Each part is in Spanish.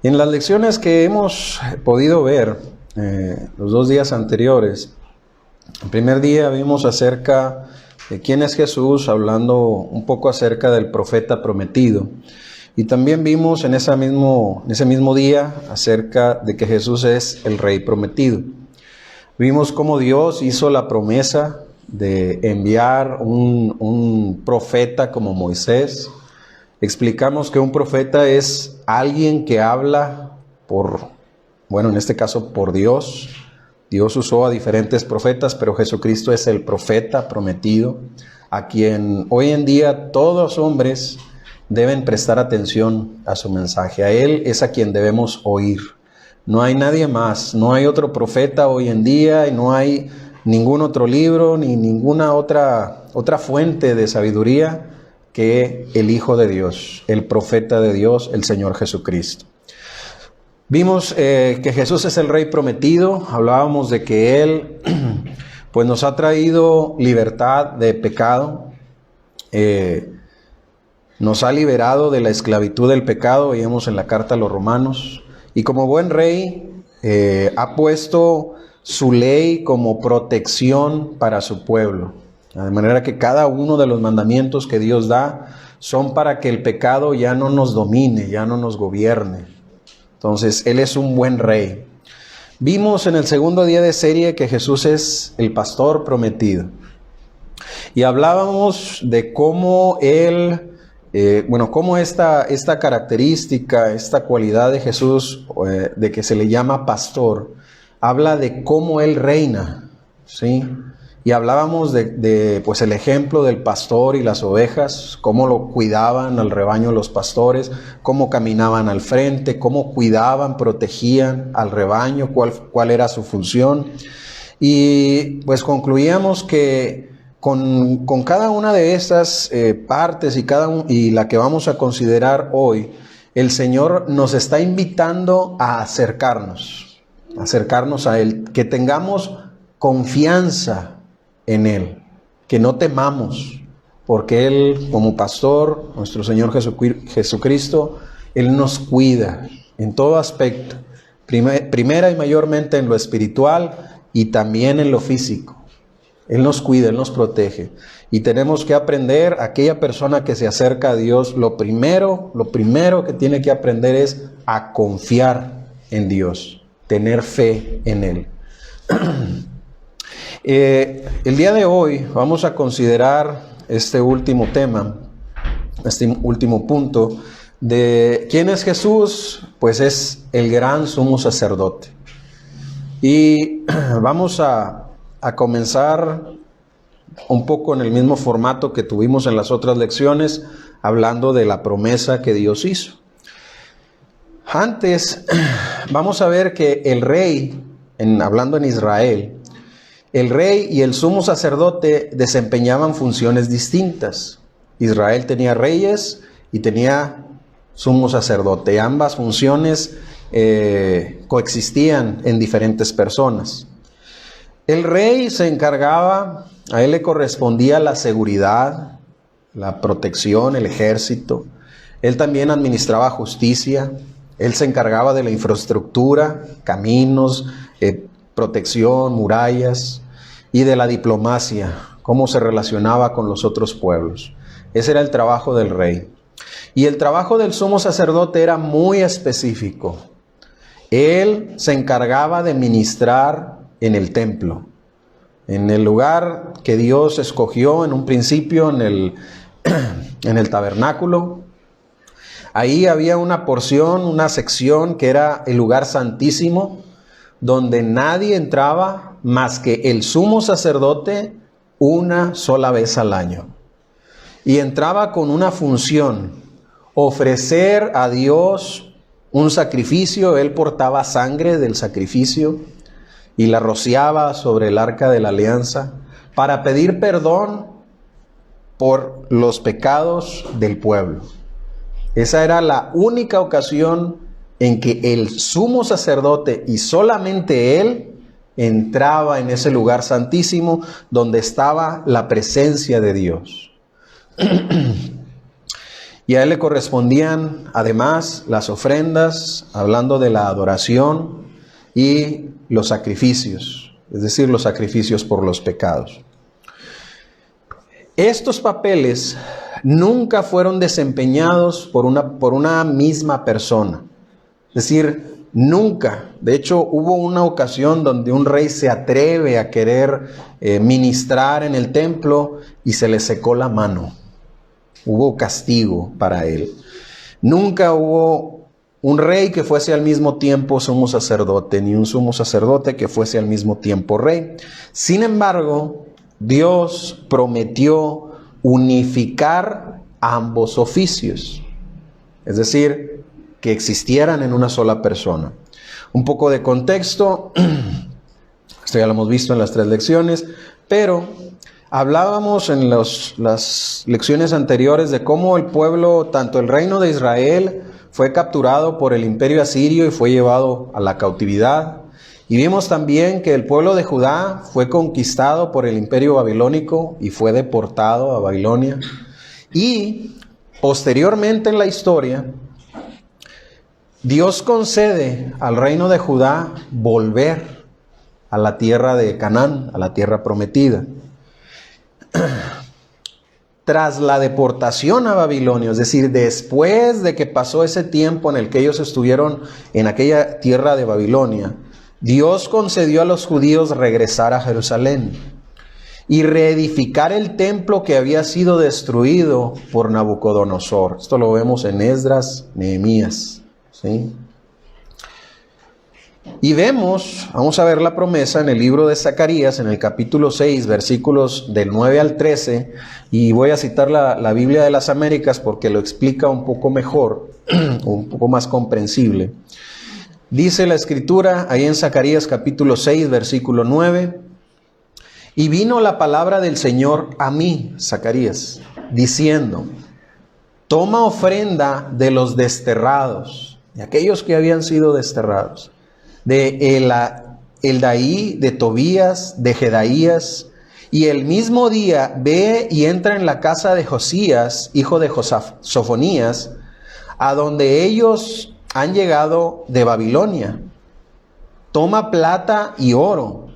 En las lecciones que hemos podido ver los 2 días anteriores, el primer día vimos acerca de quién es Jesús, hablando un poco acerca del profeta prometido. Y también vimos en ese mismo día acerca de que Jesús es el Rey prometido. Vimos cómo Dios hizo la promesa de enviar un profeta como Moisés. Explicamos que un profeta es alguien que habla en este caso por Dios. Dios usó a diferentes profetas, pero Jesucristo es el profeta prometido, a quien hoy en día todos los hombres deben prestar atención a su mensaje. A Él es a quien debemos oír. No hay nadie más, no hay otro profeta hoy en día, y no hay ningún otro libro, ni ninguna otra fuente de sabiduría que el Hijo de Dios, el profeta de Dios, el Señor Jesucristo. Vimos que Jesús es el Rey prometido. Hablábamos de que Él pues nos ha traído libertad de pecado, nos ha liberado de la esclavitud del pecado, veíamos en la carta a los Romanos, y como buen Rey ha puesto su ley como protección para su pueblo. De manera que cada uno de los mandamientos que Dios da son para que el pecado ya no nos domine, ya no nos gobierne. Entonces, Él es un buen Rey. Vimos en el segundo día de serie que Jesús es el pastor prometido. Y hablábamos de cómo Él, cómo esta característica, esta cualidad de Jesús, de que se le llama pastor, habla de cómo Él reina, ¿sí? Y hablábamos de el ejemplo del pastor y las ovejas, cómo lo cuidaban al rebaño los pastores, cómo caminaban al frente, cómo cuidaban, protegían al rebaño, cuál era su función. Y pues concluíamos que con cada una de estas partes y la que vamos a considerar hoy, el Señor nos está invitando a acercarnos a Él, que tengamos confianza en Él, que no temamos, porque Él, como pastor, nuestro Señor Jesucristo, Él nos cuida en todo aspecto, primera y mayormente en lo espiritual y también en lo físico. Él nos cuida, Él nos protege, y tenemos que aprender, aquella persona que se acerca a Dios, lo primero que tiene que aprender es a confiar en Dios, tener fe en Él. El día de hoy vamos a considerar este último tema, este último punto de quién es Jesús. Pues es el gran sumo sacerdote. Y vamos a comenzar un poco en el mismo formato que tuvimos en las otras lecciones, hablando de la promesa que Dios hizo. Antes vamos a ver que el rey, hablando en Israel, el rey y el sumo sacerdote desempeñaban funciones distintas. Israel tenía reyes y tenía sumo sacerdote. Ambas funciones coexistían en diferentes personas. El rey se encargaba, a él le correspondía la seguridad, la protección, el ejército. Él también administraba justicia. Él se encargaba de la infraestructura, caminos, protección, murallas, y de la diplomacia, cómo se relacionaba con los otros pueblos. Ese era el trabajo del rey. Y el trabajo del sumo sacerdote era muy específico. Él se encargaba de ministrar en el templo, en el lugar que Dios escogió en un principio, en el tabernáculo. Ahí había una porción, una sección que era el lugar santísimo, donde nadie entraba más que el sumo sacerdote una sola vez al año. Y entraba con una función: ofrecer a Dios un sacrificio. Él portaba sangre del sacrificio y la rociaba sobre el arca de la alianza para pedir perdón por los pecados del pueblo. Esa era la única ocasión en que el sumo sacerdote, y solamente él, entraba en ese lugar santísimo donde estaba la presencia de Dios. Y a él le correspondían además las ofrendas, hablando de la adoración y los sacrificios, es decir, los sacrificios por los pecados. Estos papeles nunca fueron desempeñados por una misma persona. Es decir, nunca. De hecho, hubo una ocasión donde un rey se atreve a querer ministrar en el templo y se le secó la mano. Hubo castigo para él. Nunca hubo un rey que fuese al mismo tiempo sumo sacerdote, ni un sumo sacerdote que fuese al mismo tiempo rey. Sin embargo, Dios prometió unificar ambos oficios, es decir, que existieran en una sola persona. Un poco de contexto, esto ya lo hemos visto en las 3 lecciones, pero hablábamos en las lecciones anteriores de cómo el pueblo, tanto el reino de Israel, fue capturado por el imperio asirio y fue llevado a la cautividad. Y vimos también que el pueblo de Judá fue conquistado por el imperio babilónico y fue deportado a Babilonia. Y posteriormente en la historia, Dios concede al reino de Judá volver a la tierra de Canaán, a la tierra prometida. Tras la deportación a Babilonia, es decir, después de que pasó ese tiempo en el que ellos estuvieron en aquella tierra de Babilonia, Dios concedió a los judíos regresar a Jerusalén y reedificar el templo que había sido destruido por Nabucodonosor. Esto lo vemos en Esdras, Nehemías, ¿sí? Y vamos a ver la promesa en el libro de Zacarías, en el capítulo 6, versículos del 9 al 13, y voy a citar la Biblia de las Américas porque lo explica un poco mejor, un poco más comprensible. Dice la Escritura, ahí en Zacarías capítulo 6, versículo 9, y vino la palabra del Señor a mí, Zacarías, diciendo, toma ofrenda de los desterrados, de aquellos que habían sido desterrados, de Eldaí, de Tobías, de Jedaías, y el mismo día ve y entra en la casa de Josías, hijo de Sofonías, a donde ellos han llegado de Babilonia. Toma plata y oro,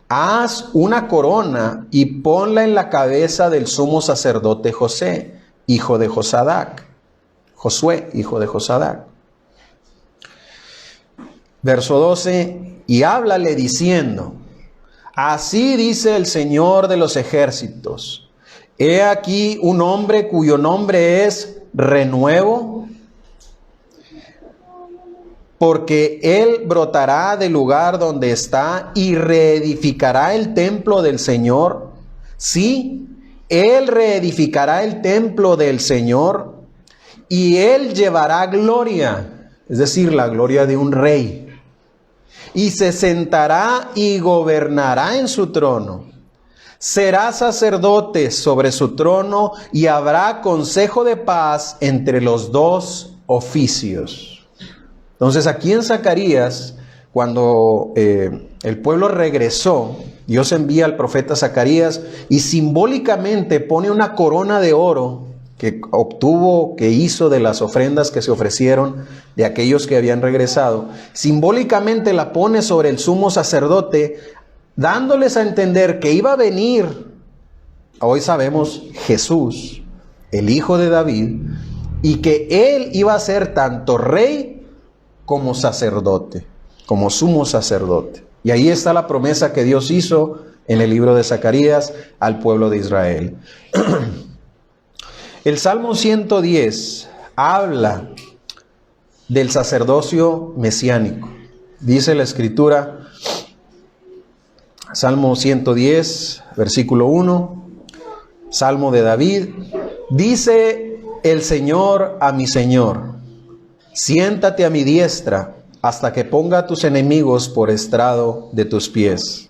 haz una corona y ponla en la cabeza del sumo sacerdote Josué, hijo de Josadac. Verso 12, y háblale diciendo, así dice el Señor de los ejércitos, he aquí un hombre cuyo nombre es Renuevo, porque él brotará del lugar donde está y reedificará el templo del Señor. Sí, él reedificará el templo del Señor y él llevará gloria, es decir, la gloria de un rey. Y se sentará y gobernará en su trono. Será sacerdote sobre su trono y habrá consejo de paz entre los dos oficios. Entonces aquí en Zacarías, cuando el pueblo regresó, Dios envía al profeta Zacarías y simbólicamente pone una corona de oro que hizo de las ofrendas que se ofrecieron de aquellos que habían regresado. Simbólicamente la pone sobre el sumo sacerdote, dándoles a entender que iba a venir, hoy sabemos, Jesús, el hijo de David, y que él iba a ser tanto rey como sacerdote, como sumo sacerdote. Y ahí está la promesa que Dios hizo en el libro de Zacarías al pueblo de Israel. El Salmo 110 habla del sacerdocio mesiánico. Dice la Escritura, Salmo 110, versículo 1, Salmo de David, dice el Señor a mi Señor, siéntate a mi diestra hasta que ponga a tus enemigos por estrado de tus pies.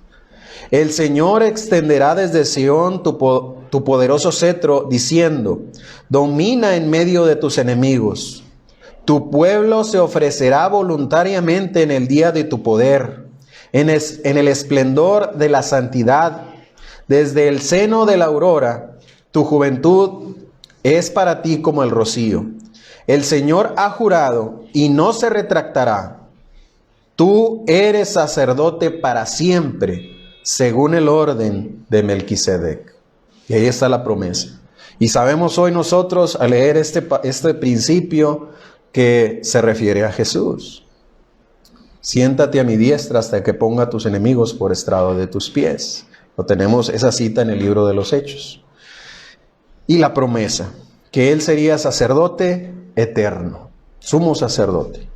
El Señor extenderá desde Sión tu poderoso cetro, diciendo, domina en medio de tus enemigos. Tu pueblo se ofrecerá voluntariamente en el día de tu poder, en el esplendor de la santidad. Desde el seno de la aurora, tu juventud es para ti como el rocío. El Señor ha jurado y no se retractará. Tú eres sacerdote para siempre, según el orden de Melquisedec. Y ahí está la promesa. Y sabemos hoy nosotros, al leer este principio, que se refiere a Jesús. Siéntate a mi diestra hasta que ponga a tus enemigos por estrado de tus pies. Lo tenemos esa cita en el libro de los Hechos. Y la promesa, que Él sería sacerdote eterno, sumo sacerdote.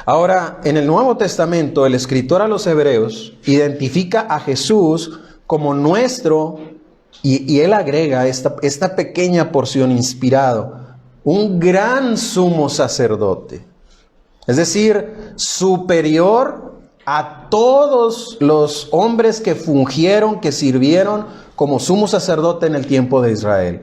Ahora, en el Nuevo Testamento, el escritor a los Hebreos identifica a Jesús como nuestro, y él agrega esta pequeña porción inspirado, un gran sumo sacerdote. Es decir, superior a todos los hombres que fungieron, que sirvieron como sumo sacerdote en el tiempo de Israel.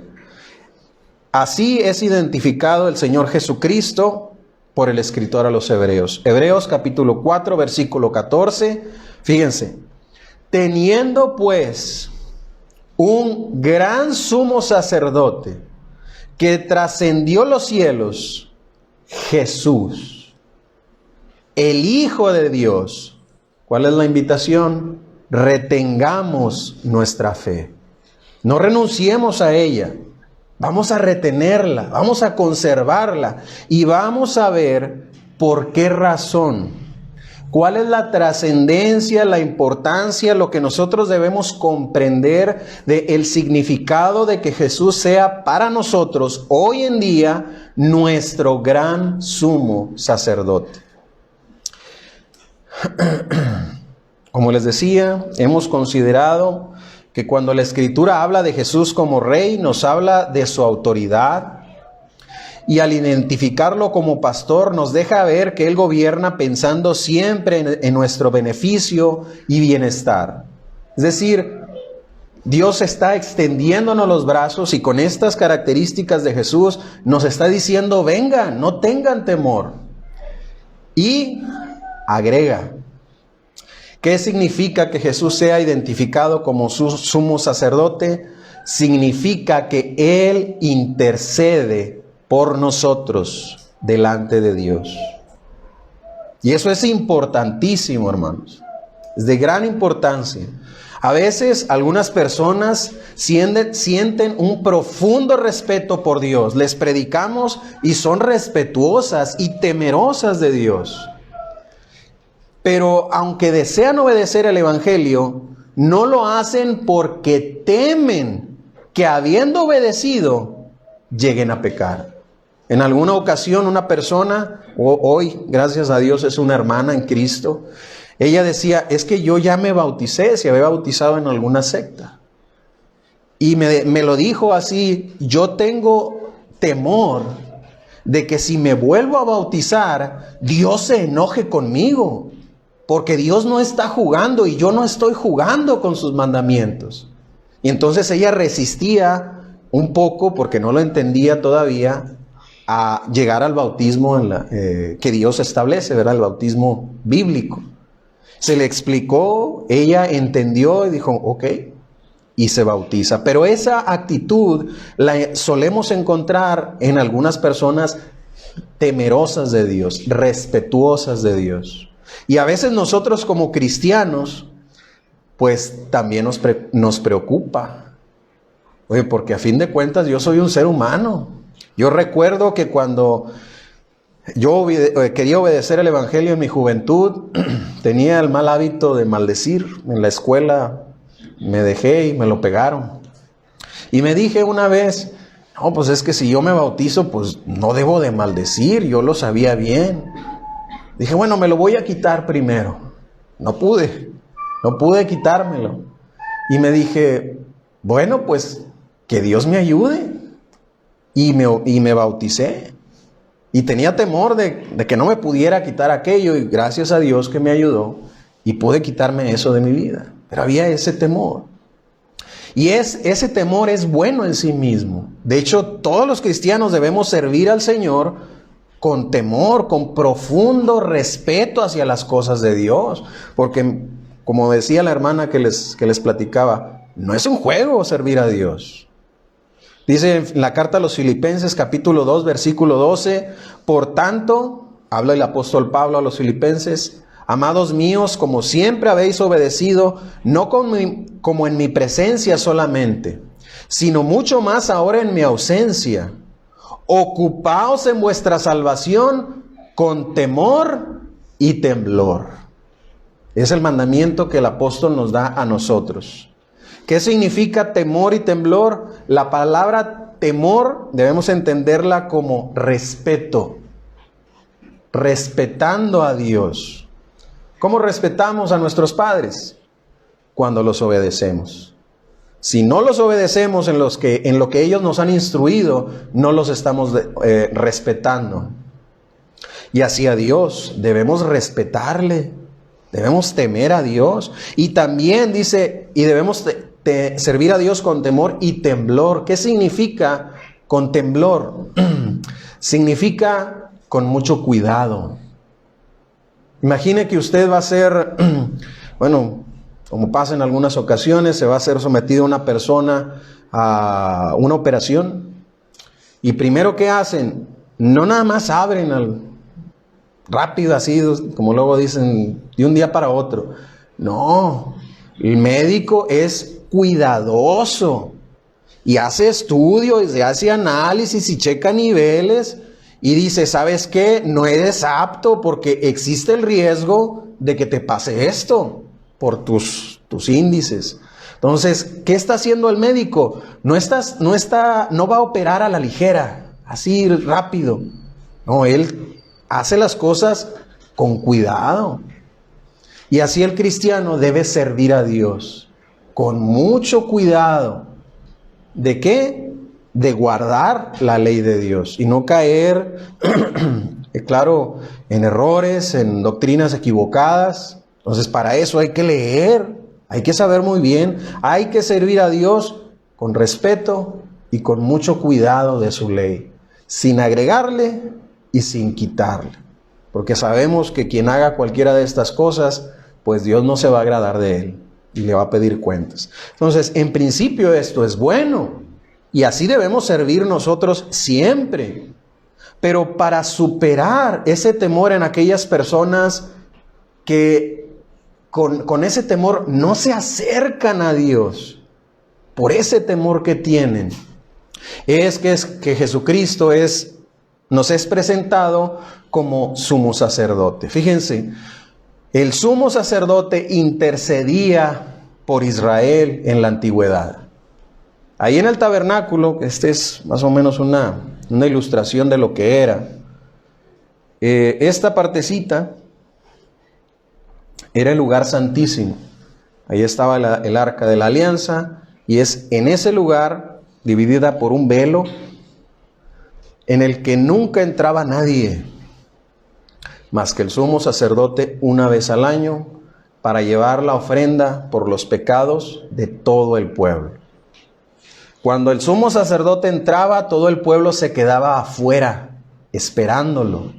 Así es identificado el Señor Jesucristo por el escritor a los Hebreos. Hebreos capítulo 4, versículo 14. Fíjense. Teniendo pues un gran sumo sacerdote que trascendió los cielos, Jesús, el Hijo de Dios. ¿Cuál es la invitación? Retengamos nuestra fe. No renunciemos a ella. Vamos a retenerla, vamos a conservarla y vamos a ver por qué razón. ¿Cuál es la trascendencia, la importancia, lo que nosotros debemos comprender del significado de que Jesús sea para nosotros hoy en día nuestro gran sumo sacerdote? Como les decía, hemos considerado que cuando la Escritura habla de Jesús como Rey, nos habla de su autoridad. Y al identificarlo como pastor, nos deja ver que Él gobierna pensando siempre en nuestro beneficio y bienestar. Es decir, Dios está extendiéndonos los brazos y con estas características de Jesús nos está diciendo, vengan, no tengan temor. Y agrega, ¿qué significa que Jesús sea identificado como su sumo sacerdote? Significa que Él intercede por nosotros delante de Dios. Y eso es importantísimo, hermanos. Es de gran importancia. A veces algunas personas sienten un profundo respeto por Dios. Les predicamos y son respetuosas y temerosas de Dios. Pero aunque desean obedecer el Evangelio, no lo hacen porque temen que habiendo obedecido, lleguen a pecar. En alguna ocasión una persona, hoy gracias a Dios es una hermana en Cristo, ella decía, es que yo ya me bauticé, se había bautizado en alguna secta. Y me lo dijo así, yo tengo temor de que si me vuelvo a bautizar, Dios se enoje conmigo. Porque Dios no está jugando y yo no estoy jugando con sus mandamientos. Y entonces ella resistía un poco, porque no lo entendía todavía, a llegar al bautismo que Dios establece, ¿verdad? El bautismo bíblico. Se le explicó, ella entendió y dijo, ok, y se bautiza. Pero esa actitud la solemos encontrar en algunas personas temerosas de Dios, respetuosas de Dios. Y a veces nosotros como cristianos, pues también nos preocupa. Oye, porque a fin de cuentas yo soy un ser humano. Yo recuerdo que cuando yo quería obedecer el Evangelio en mi juventud, tenía el mal hábito de maldecir. En la escuela me dejé y me lo pegaron. Y me dije una vez, no, pues es que si yo me bautizo, pues no debo de maldecir, yo lo sabía bien. Dije, bueno, me lo voy a quitar primero. No pude quitármelo. Y me dije, bueno, pues que Dios me ayude. Y me bauticé. Y tenía temor de que no me pudiera quitar aquello. Y gracias a Dios que me ayudó. Y pude quitarme eso de mi vida. Pero había ese temor. Y ese temor es bueno en sí mismo. De hecho, todos los cristianos debemos servir al Señor con temor, con profundo respeto hacia las cosas de Dios. Porque, como decía la hermana que les platicaba, no es un juego servir a Dios. Dice en la carta a los Filipenses, capítulo 2, versículo 12, por tanto, habla el apóstol Pablo a los Filipenses, amados míos, como siempre habéis obedecido, no como en mi presencia solamente, sino mucho más ahora en mi ausencia. Ocupaos en vuestra salvación con temor y temblor. Es el mandamiento que el apóstol nos da a nosotros. ¿Qué significa temor y temblor? La palabra temor debemos entenderla como respeto, respetando a Dios. ¿Cómo respetamos a nuestros padres? Cuando los obedecemos. Si no los obedecemos en lo que ellos nos han instruido, no los estamos respetando. Y así a Dios, debemos respetarle, debemos temer a Dios. Y también dice, y debemos servir a Dios con temor y temblor. ¿Qué significa con temblor? Significa con mucho cuidado. Imagine que usted va a ser, bueno, como pasa en algunas ocasiones, se va a ser sometido una persona a una operación. Y primero, ¿qué hacen? No nada más abren rápido así, como luego dicen, de un día para otro. No, el médico es cuidadoso y hace estudios, y hace análisis y checa niveles y dice, ¿sabes qué? No eres apto porque existe el riesgo de que te pase esto por tus índices. Entonces, ¿qué está haciendo el médico? No va a operar a la ligera, así rápido. No, él hace las cosas con cuidado. Y así el cristiano debe servir a Dios con mucho cuidado. ¿De qué? De guardar la ley de Dios y no caer, claro, en errores, en doctrinas equivocadas. Entonces, para eso hay que leer, hay que saber muy bien, hay que servir a Dios con respeto y con mucho cuidado de su ley, sin agregarle y sin quitarle. Porque sabemos que quien haga cualquiera de estas cosas, pues Dios no se va a agradar de él y le va a pedir cuentas. Entonces, en principio esto es bueno y así debemos servir nosotros siempre. Pero para superar ese temor en aquellas personas que con ese temor no se acercan a Dios, por ese temor que tienen, es que Jesucristo nos es presentado como sumo sacerdote. Fíjense, el sumo sacerdote intercedía por Israel en la antigüedad. Ahí en el tabernáculo, es más o menos una ilustración de lo que era. Esta partecita era el lugar santísimo. Ahí estaba el arca de la alianza y es en ese lugar, dividida por un velo, en el que nunca entraba nadie, más que el sumo sacerdote una vez al año, para llevar la ofrenda por los pecados de todo el pueblo. Cuando el sumo sacerdote entraba, todo el pueblo se quedaba afuera, esperándolo.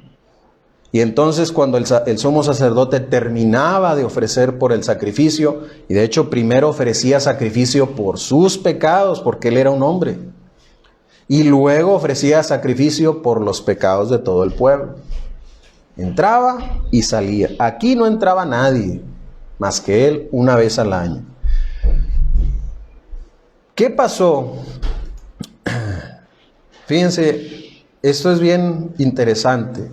Y entonces cuando el sumo sacerdote terminaba de ofrecer por el sacrificio, y de hecho primero ofrecía sacrificio por sus pecados, porque él era un hombre, y luego ofrecía sacrificio por los pecados de todo el pueblo. Entraba y salía. Aquí no entraba nadie, más que él una vez al año. ¿Qué pasó? Fíjense, esto es bien interesante.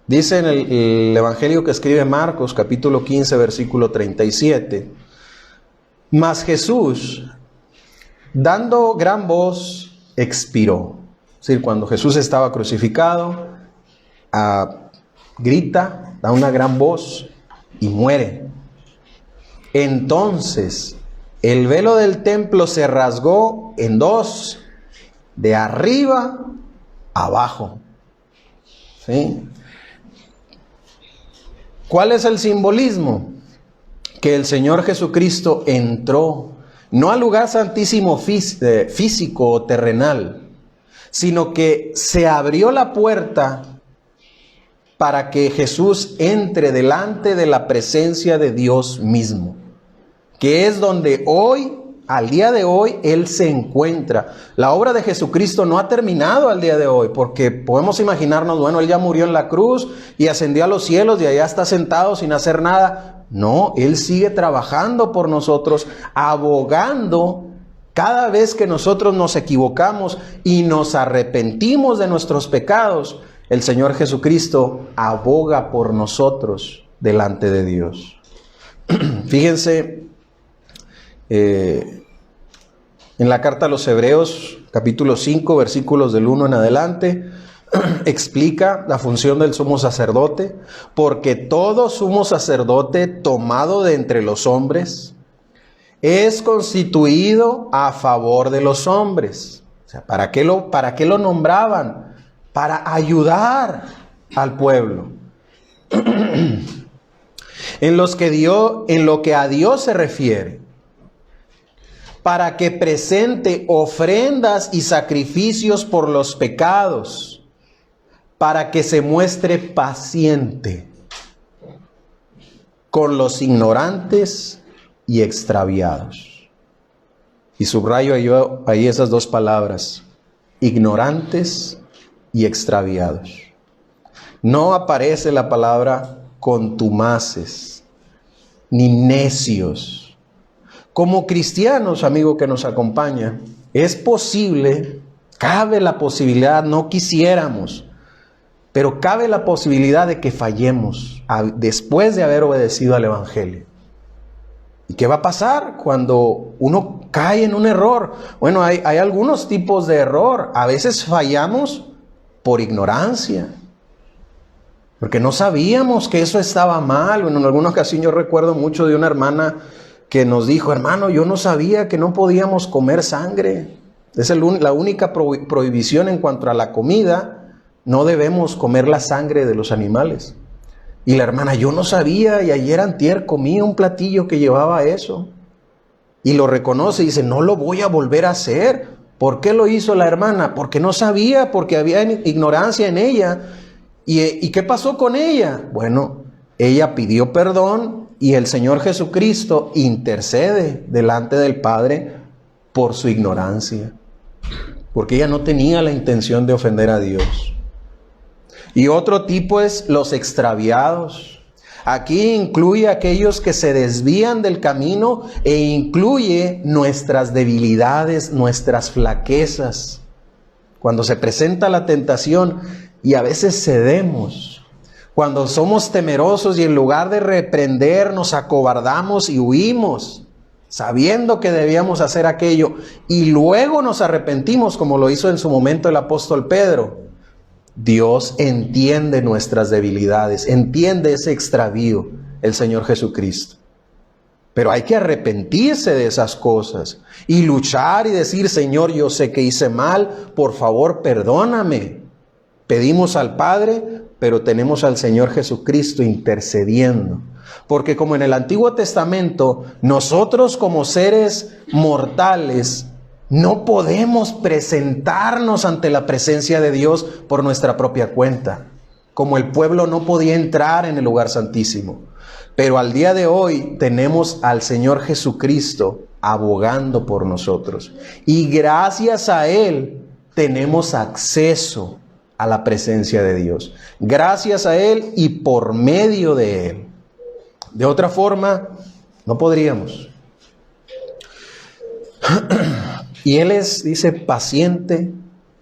Dice en el Evangelio que escribe Marcos, capítulo 15, versículo 37. Mas Jesús, dando gran voz, expiró. Es decir, cuando Jesús estaba crucificado, grita, da una gran voz y muere. Entonces, el velo del templo se rasgó en dos, de arriba a abajo. ¿Sí? ¿Cuál es el simbolismo? Que el Señor Jesucristo entró, no al lugar santísimo físico o terrenal, sino que se abrió la puerta para que Jesús entre delante de la presencia de Dios mismo, que es donde hoy al día de hoy Él se encuentra. La obra de Jesucristo no ha terminado al día de hoy, porque podemos imaginarnos, bueno, Él ya murió en la cruz y ascendió a los cielos y allá está sentado sin hacer nada. No, Él sigue trabajando por nosotros, abogando cada vez que nosotros nos equivocamos y nos arrepentimos de nuestros pecados. El Señor Jesucristo aboga por nosotros delante de Dios. Fíjense, en la carta a los Hebreos, capítulo 5, versículos del 1 en adelante, explica la función del sumo sacerdote, porque todo sumo sacerdote tomado de entre los hombres es constituido a favor de los hombres. O sea, ¿para qué lo nombraban? Para ayudar al pueblo. En lo que a Dios se refiere, para que presente ofrendas y sacrificios por los pecados, para que se muestre paciente con los ignorantes y extraviados. Y subrayo ahí esas dos palabras, ignorantes y extraviados. No aparece la palabra contumaces, ni necios. Como cristianos, amigo que nos acompaña, es posible, cabe la posibilidad, no quisiéramos, pero cabe la posibilidad de que fallemos después de haber obedecido al Evangelio. ¿Y qué va a pasar cuando uno cae en un error? Bueno, hay algunos tipos de error. A veces fallamos por ignorancia, porque no sabíamos que eso estaba mal. Bueno, en alguna ocasión yo recuerdo mucho de una hermana que nos dijo, hermano, yo no sabía que no podíamos comer sangre. Es la única prohibición en cuanto a la comida, no debemos comer la sangre de los animales. Y la hermana, yo no sabía, y ayer antier comí un platillo que llevaba eso. Y lo reconoce y dice, no lo voy a volver a hacer. ¿Por qué lo hizo la hermana? Porque no sabía, porque había ignorancia en ella. ¿Y qué pasó con ella? Bueno, ella pidió perdón y el Señor Jesucristo intercede delante del Padre por su ignorancia, porque ella no tenía la intención de ofender a Dios. Y otro tipo es los extraviados. Aquí incluye a aquellos que se desvían del camino e incluye nuestras debilidades, nuestras flaquezas. Cuando se presenta la tentación y a veces cedemos, cuando somos temerosos y en lugar de reprender nos acobardamos y huimos, sabiendo que debíamos hacer aquello, y luego nos arrepentimos, como lo hizo en su momento el apóstol Pedro. Dios entiende nuestras debilidades, entiende ese extravío, el Señor Jesucristo. Pero hay que arrepentirse de esas cosas y luchar y decir, Señor, yo sé que hice mal, por favor, perdóname. Pedimos al Padre, pero tenemos al Señor Jesucristo intercediendo. Porque como en el Antiguo Testamento, nosotros como seres mortales no podemos presentarnos ante la presencia de Dios por nuestra propia cuenta. Como el pueblo no podía entrar en el lugar santísimo. Pero al día de hoy tenemos al Señor Jesucristo abogando por nosotros. Y gracias a Él tenemos acceso a la presencia de Dios. Gracias a Él y por medio de Él. De otra forma, no podríamos. Y Él es, dice, paciente.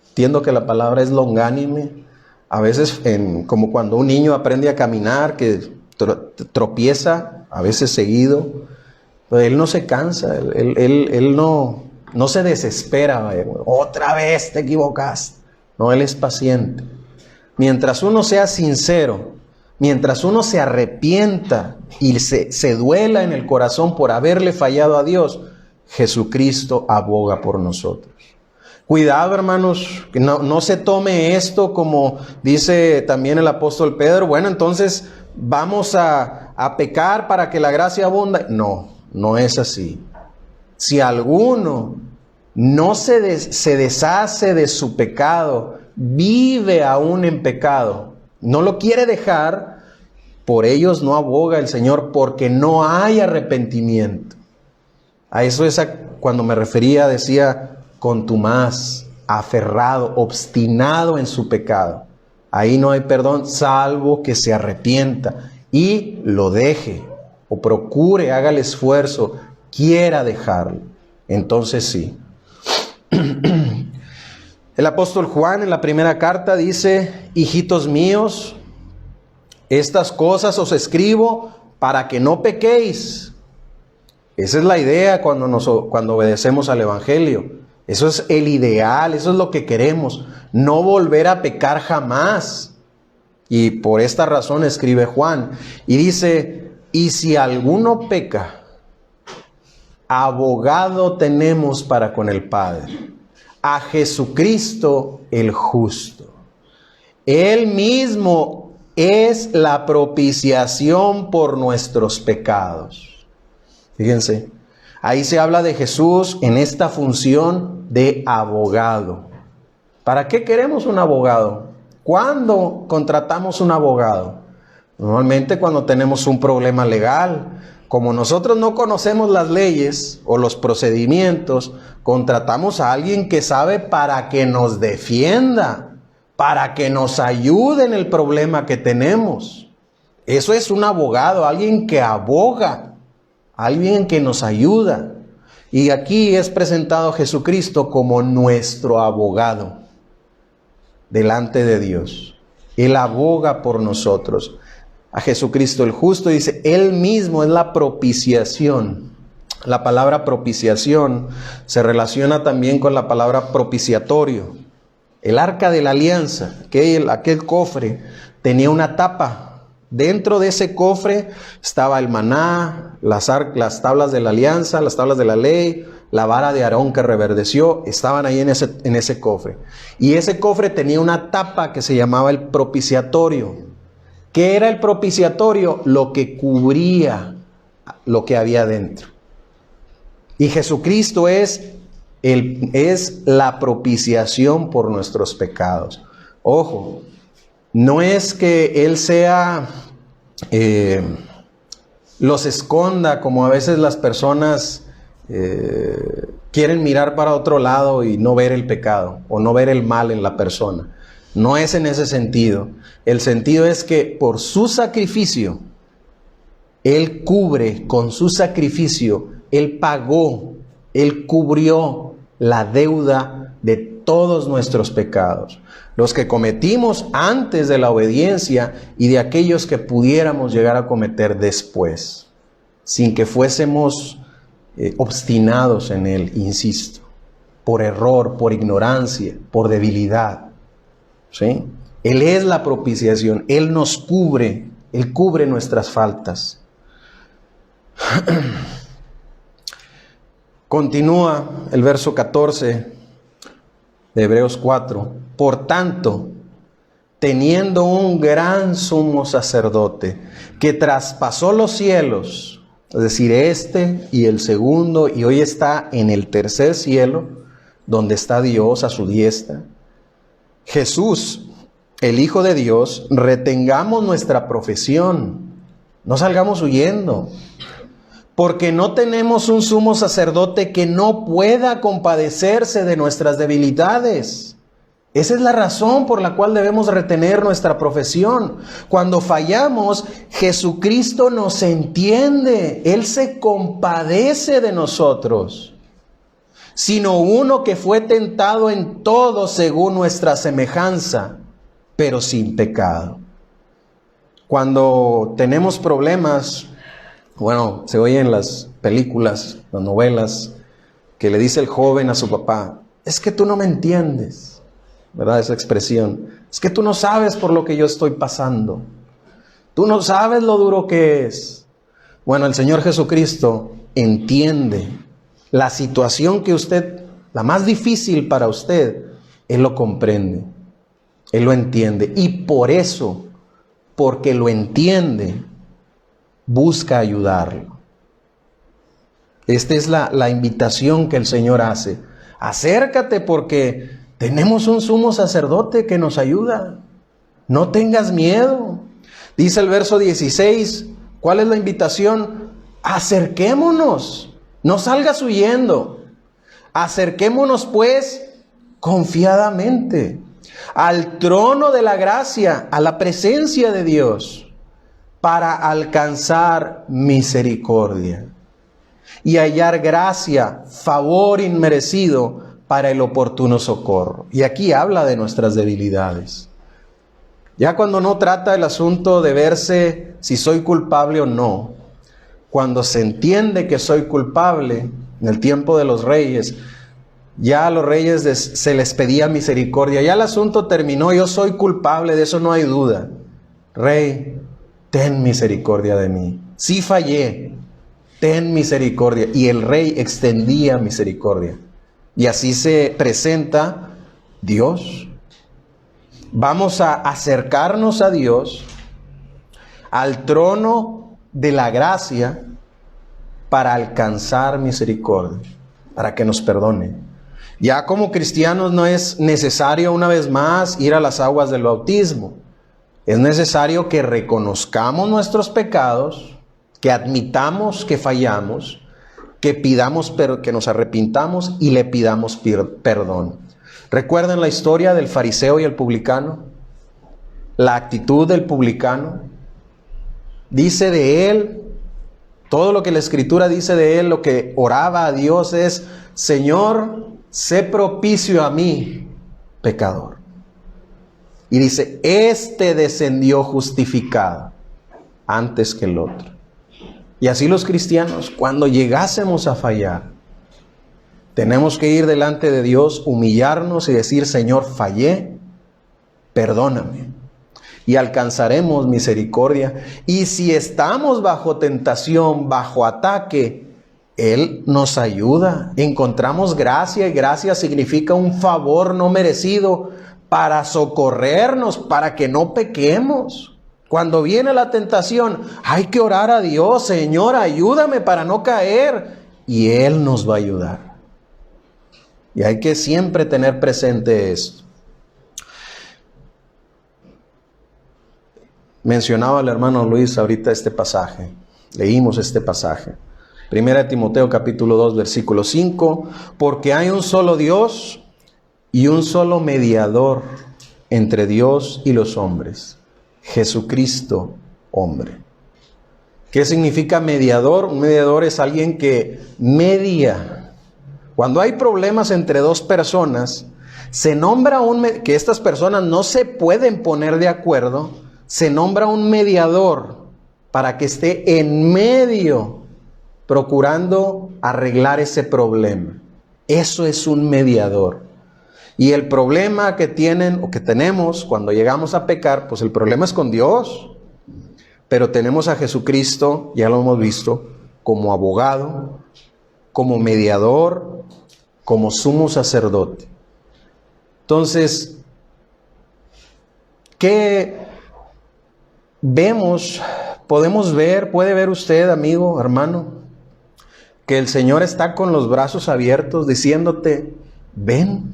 Entiendo que la palabra es longánime. A veces, como cuando un niño aprende a caminar, que tropieza, a veces seguido. Pero Él no se cansa, Él no se desespera. Otra vez te equivocaste. No, Él es paciente. Mientras uno sea sincero, mientras uno se arrepienta y se duela en el corazón por haberle fallado a Dios, Jesucristo aboga por nosotros. Cuidado, hermanos, que no se tome esto como dice también el apóstol Pedro. Bueno, entonces vamos a pecar para que la gracia abunde. No es así. Si alguno no se deshace de su pecado, vive aún en pecado, no lo quiere dejar, por ellos no aboga el Señor, porque no hay arrepentimiento. A eso es cuando me refería, decía contumaz, aferrado, obstinado en su pecado. Ahí no hay perdón, salvo que se arrepienta y lo deje, o procure, haga el esfuerzo, quiera dejarlo. Entonces sí. El apóstol Juan en la primera carta dice: hijitos míos, estas cosas os escribo para que no pequéis. Esa es la idea cuando obedecemos al Evangelio. Eso es el ideal, eso es lo que queremos. No volver a pecar jamás. Y por esta razón escribe Juan. Y dice: y si alguno peca, abogado tenemos para con el Padre, a Jesucristo el justo. Él mismo es la propiciación por nuestros pecados. Fíjense, ahí se habla de Jesús en esta función de abogado. ¿Para qué queremos un abogado? ¿Cuándo contratamos un abogado? Normalmente cuando tenemos un problema legal. Como nosotros no conocemos las leyes o los procedimientos, contratamos a alguien que sabe para que nos defienda, para que nos ayude en el problema que tenemos. Eso es un abogado, alguien que aboga, alguien que nos ayuda. Y aquí es presentado Jesucristo como nuestro abogado delante de Dios. Él aboga por nosotros. A Jesucristo el justo, dice, Él mismo es la propiciación. La palabra propiciación se relaciona también con la palabra propiciatorio. El arca de la alianza, aquel cofre, tenía una tapa. Dentro de ese cofre estaba el maná, las tablas de la alianza, las tablas de la ley, la vara de Aarón que reverdeció, estaban ahí en ese cofre. Y ese cofre tenía una tapa que se llamaba el propiciatorio. ¿Qué era el propiciatorio? Lo que cubría lo que había dentro. Y Jesucristo es la propiciación por nuestros pecados. Ojo, no es que Él los esconda, como a veces las personas quieren mirar para otro lado y no ver el pecado o no ver el mal en la persona. No es en ese sentido. El sentido es que por su sacrificio, Él cubre, con su sacrificio, Él pagó, Él cubrió la deuda de todos nuestros pecados. Los que cometimos antes de la obediencia y de aquellos que pudiéramos llegar a cometer después, sin que fuésemos obstinados en Él, insisto, por error, por ignorancia, por debilidad. ¿Sí? Él es la propiciación, Él nos cubre, Él cubre nuestras faltas. Continúa el verso 14 de Hebreos 4. Por tanto, teniendo un gran sumo sacerdote que traspasó los cielos, es decir, este y el segundo, y hoy está en el tercer cielo, donde está Dios a su diestra, Jesús, el Hijo de Dios, retengamos nuestra profesión, no salgamos huyendo, porque no tenemos un sumo sacerdote que no pueda compadecerse de nuestras debilidades. Esa es la razón por la cual debemos retener nuestra profesión. Cuando fallamos, Jesucristo nos entiende, Él se compadece de nosotros. Sino uno que fue tentado en todo según nuestra semejanza, pero sin pecado. Cuando tenemos problemas, se oye en las películas, las novelas, que le dice el joven a su papá: es que tú no me entiendes, ¿verdad? Esa expresión, es que tú no sabes por lo que yo estoy pasando, tú no sabes lo duro que es. Bueno, el Señor Jesucristo entiende la situación que usted, la más difícil para usted, Él lo comprende, Él lo entiende. Y por eso, porque lo entiende, busca ayudarlo. Esta es la invitación que el Señor hace. Acércate porque tenemos un sumo sacerdote que nos ayuda. No tengas miedo. Dice el verso 16, ¿cuál es la invitación? Acerquémonos. No salgas huyendo. Acerquémonos pues confiadamente al trono de la gracia, a la presencia de Dios, para alcanzar misericordia y hallar gracia, favor inmerecido para el oportuno socorro. Y aquí habla de nuestras debilidades. Ya cuando no trata el asunto de verse si soy culpable o no, cuando se entiende que soy culpable, en el tiempo de los reyes, ya a los reyes se les pedía misericordia. Ya el asunto terminó, yo soy culpable, de eso no hay duda. Rey, ten misericordia de mí. Sí fallé, ten misericordia. Y el rey extendía misericordia. Y así se presenta Dios. Vamos a acercarnos a Dios, al trono de la gracia, para alcanzar misericordia, para que nos perdone. Ya como cristianos no es necesario una vez más ir a las aguas del bautismo. Es necesario que reconozcamos nuestros pecados, que admitamos que fallamos, que pidamos, que nos arrepintamos y le pidamos perdón. ¿Recuerdan la historia del fariseo y el publicano? La actitud del publicano. Dice de él, todo lo que la Escritura dice de él, lo que oraba a Dios es: Señor, sé propicio a mí, pecador. Y dice, este descendió justificado antes que el otro. Y así los cristianos, cuando llegásemos a fallar, tenemos que ir delante de Dios, humillarnos y decir: Señor, fallé, perdóname. Y alcanzaremos misericordia. Y si estamos bajo tentación, bajo ataque, Él nos ayuda. Encontramos gracia, y gracia significa un favor no merecido para socorrernos, para que no pequemos. Cuando viene la tentación, hay que orar a Dios: Señor, ayúdame para no caer. Y Él nos va a ayudar. Y hay que siempre tener presente esto. Mencionaba el hermano Luis ahorita este pasaje. Leímos este pasaje. 1 Timoteo capítulo 2 versículo 5. Porque hay un solo Dios y un solo mediador entre Dios y los hombres, Jesucristo, hombre. ¿Qué significa mediador? Un mediador es alguien que media. Cuando hay problemas entre dos personas, se nombra que estas personas no se pueden poner de acuerdo. Se nombra un mediador para que esté en medio, procurando arreglar ese problema. Eso es un mediador. Y el problema que tienen o que tenemos cuando llegamos a pecar, pues el problema es con Dios. Pero tenemos a Jesucristo, ya lo hemos visto, como abogado, como mediador, como sumo sacerdote. Entonces, ¿qué vemos? Puede ver usted, amigo, hermano, que el Señor está con los brazos abiertos diciéndote: ven,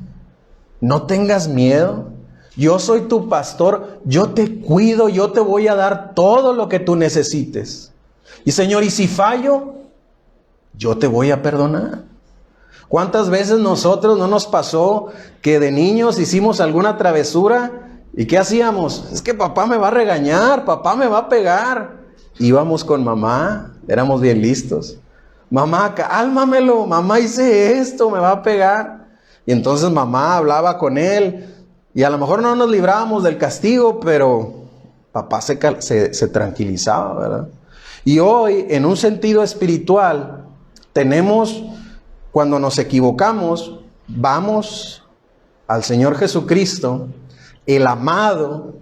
no tengas miedo, yo soy tu pastor, yo te cuido, yo te voy a dar todo lo que tú necesites. Y Señor, y si fallo, yo te voy a perdonar. ¿Cuántas veces nosotros no nos pasó que de niños hicimos alguna travesura? ¿Y qué hacíamos? Es que papá me va a regañar, papá me va a pegar. Íbamos con mamá, éramos bien listos. Mamá, cálmamelo, mamá, hice esto, me va a pegar. Y entonces mamá hablaba con él. Y a lo mejor no nos librábamos del castigo, pero papá se tranquilizaba, ¿verdad? Y hoy, en un sentido espiritual, tenemos, cuando nos equivocamos, vamos al Señor Jesucristo, el amado,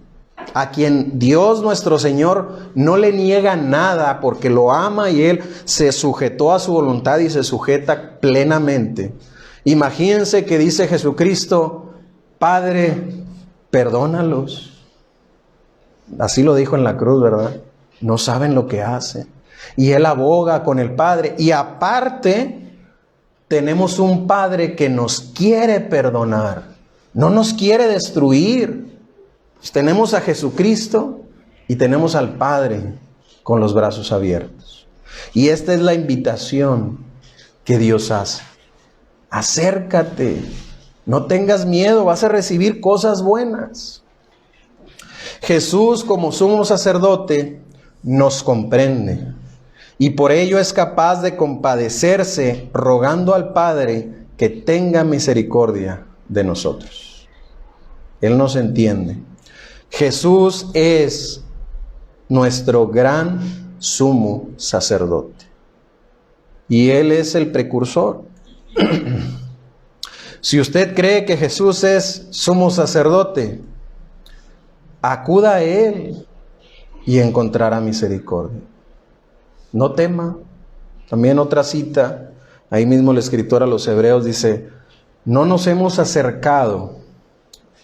a quien Dios nuestro Señor no le niega nada porque lo ama y Él se sujetó a su voluntad y se sujeta plenamente. Imagínense que dice Jesucristo: Padre, perdónalos. Así lo dijo en la cruz, ¿verdad? No saben lo que hacen. Y Él aboga con el Padre. Y aparte, tenemos un Padre que nos quiere perdonar. No nos quiere destruir. Tenemos a Jesucristo y tenemos al Padre con los brazos abiertos. Y esta es la invitación que Dios hace. Acércate, no tengas miedo, vas a recibir cosas buenas. Jesús, como sumo sacerdote, nos comprende y por ello es capaz de compadecerse, rogando al Padre que tenga misericordia de nosotros. Él nos entiende. Jesús es nuestro gran sumo sacerdote y Él es el precursor. Si usted cree que Jesús es sumo sacerdote, acuda a Él y encontrará misericordia. No tema. También otra cita, ahí mismo el escritor a los Hebreos dice: no nos hemos acercado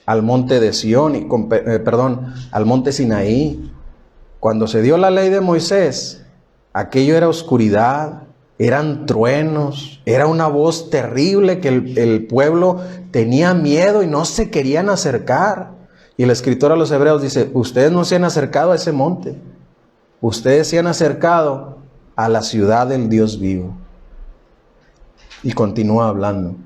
al monte de Sión, al monte Sinaí. Cuando se dio la ley de Moisés, aquello era oscuridad, eran truenos, era una voz terrible que el pueblo tenía miedo y no se querían acercar. Y el escritor a los Hebreos dice: ustedes no se han acercado a ese monte, ustedes se han acercado a la ciudad del Dios vivo. Y continúa hablando.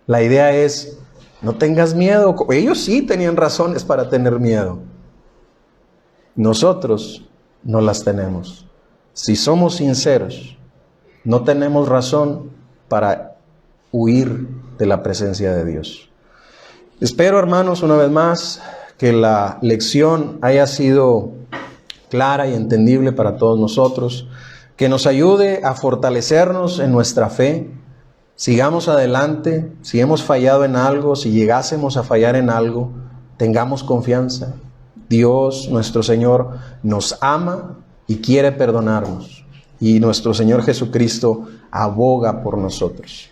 La idea es: no tengas miedo. Ellos sí tenían razones para tener miedo. Nosotros no las tenemos. Si somos sinceros, no tenemos razón para huir de la presencia de Dios. Espero, hermanos, una vez más, que la lección haya sido clara y entendible para todos nosotros, que nos ayude a fortalecernos en nuestra fe. Sigamos adelante. Si hemos fallado en algo, si llegásemos a fallar en algo, tengamos confianza. Dios, nuestro Señor, nos ama y quiere perdonarnos. Y nuestro Señor Jesucristo aboga por nosotros.